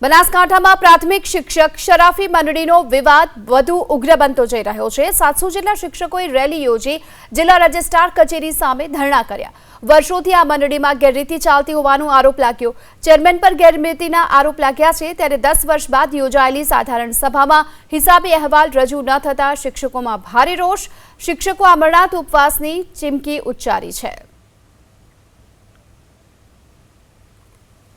બનાસકાંઠામાં પ્રાથમિક શિક્ષક શરાફી મંડળીનો વિવાદ વધુ ઉગ્ર બનતો જઈ રહ્યો છે। 700 જેટલા શિક્ષકોએ રેલી યોજી જિલ્લા રજિસ્ટ્રાર કચેરી સામે ધરણા કર્યા। વર્ષોથી આ મંડળીમાં ગેરરીતિ ચાલતી હોવાનો આરોપ લાગ્યો। ચેરમેન પર ગેરરીતિના આરોપ લાગ્યા છે ત્યારે 10 વર્ષ બાદ યોજાયેલી સાધારણ સભામાં હિસાબી અહેવાલ રજૂ ન થતા શિક્ષકોમાં ભારે રોષ। શિક્ષકો અમરનાથ ઉપવાસની ચીમકી ઉચ્ચારી છે।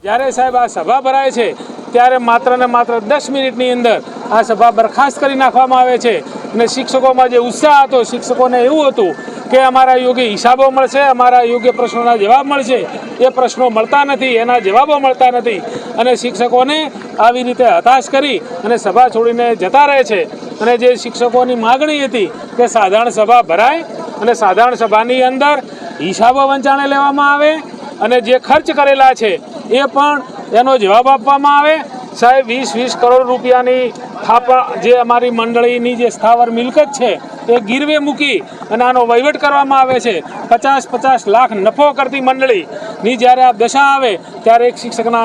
જ્યારે સાહેબ આ સભા ભરાય છે ત્યારે માત્ર ને માત્ર 10 મિનિટની અંદર આ સભા બરખાસ્ત કરી નાખવામાં આવે છે અને શિક્ષકોમાં જે ઉત્સાહ હતો, શિક્ષકોને એવું હતું કે અમારા યોગ્ય હિસાબો મળશે, અમારા યોગ્ય પ્રશ્નોના જવાબ મળશે, એ પ્રશ્નો મળતા નથી, એના જવાબો મળતા નથી અને શિક્ષકોને આવી રીતે હતાશ કરી અને સભા છોડીને જતા રહે છે। અને જે શિક્ષકોની માગણી હતી કે સાધારણ સભા ભરાય અને સાધારણ સભાની અંદર હિસાબો વંચાણે લેવામાં આવે અને જે ખર્ચ કરેલા છે એ પણ એનો જવાબ આપવામાં આવે। સાહેબ 20-20 કરોડ રૂપિયાની થાપા જે અમારી મંડળીની જે સ્થાવર મિલકત છે એ ગીરવે મૂકી અને આનો વહીવટ કરવામાં આવે છે। 50-50 લાખ નફો કરતી મંડળીની જ્યારે આ દશા આવે ત્યારે એક શિક્ષકના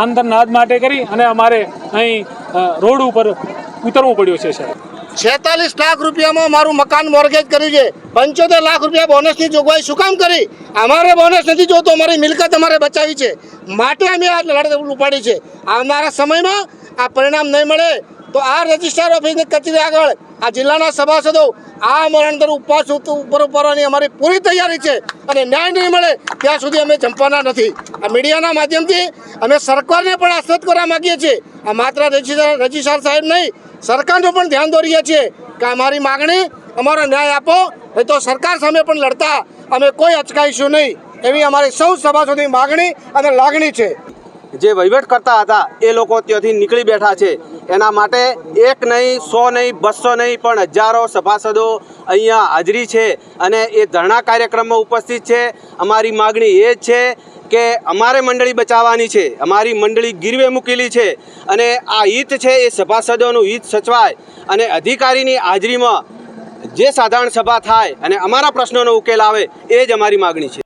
આંતરનાદ માટે કરી અને અમારે અહીં રોડ ઉપર ઉતરવું પડ્યું છે સાહેબ। 46 લાખ રૂપિયામાં મારું મકાન મોર્ગેજ કર્યું છે। 75 લાખ રૂપિયા બોનસની જોગવાઈ શું કામ કરી? અમારે બોનસ નથી જોતો, અમારી મિલકત અમારે બચાવી છે માટે અમે આ લડત ઉપાડી છે। આવનારા સમયમાં આ પરિણામ નહીં મળે તો આ રજિસ્ટ્રાર ઓફિસની કચેરી આગળ આ જિલ્લાના સભાસદો આ મરણદર ઉપવાસ ઉપર ઉપરવાની અમારી પૂરી તૈયારી છે અને ન્યાય નહીં મળે ત્યાં સુધી અમે જંપવાના નથી। આ મીડિયાના માધ્યમથી અમે સરકારને પણ આશ્વસ્ત કરવા માગીએ છીએ। આ માત્ર રજિસ્ટ્રાર સાહેબ નહીં, સરકારનું પણ ધ્યાન દોરીએ છીએ કે અમારી માગણી, અમારો ન્યાય આપો, નહીં તો સરકાર સામે પણ લડતા અમે કોઈ અચકાઈશું નહીં, એવી અમારી સૌ સભાસદોની માગણી અને લાગણી છે। જે વહીવટ કરતા હતા એ લોકો ત્યાંથી નીકળી બેઠા છે। એના માટે 1 નહીં, 100 નહીં, 200 નહીં પણ હજારો સભાસદો અહીંયા હાજરી છે અને એ ધરણા કાર્યક્રમમાં ઉપસ્થિત છે। અમારી માગણી એ જ છે કે અમારે મંડળી બચાવવાની છે, અમારી મંડળી ગીરવે મૂકેલી છે અને આ હિત છે એ સભાસદોનું હિત સચવાય અને અધિકારીની હાજરીમાં જે સાધારણ સભા થાય અને અમારા પ્રશ્નોનો ઉકેલ આવે એ જ અમારી માગણી છે।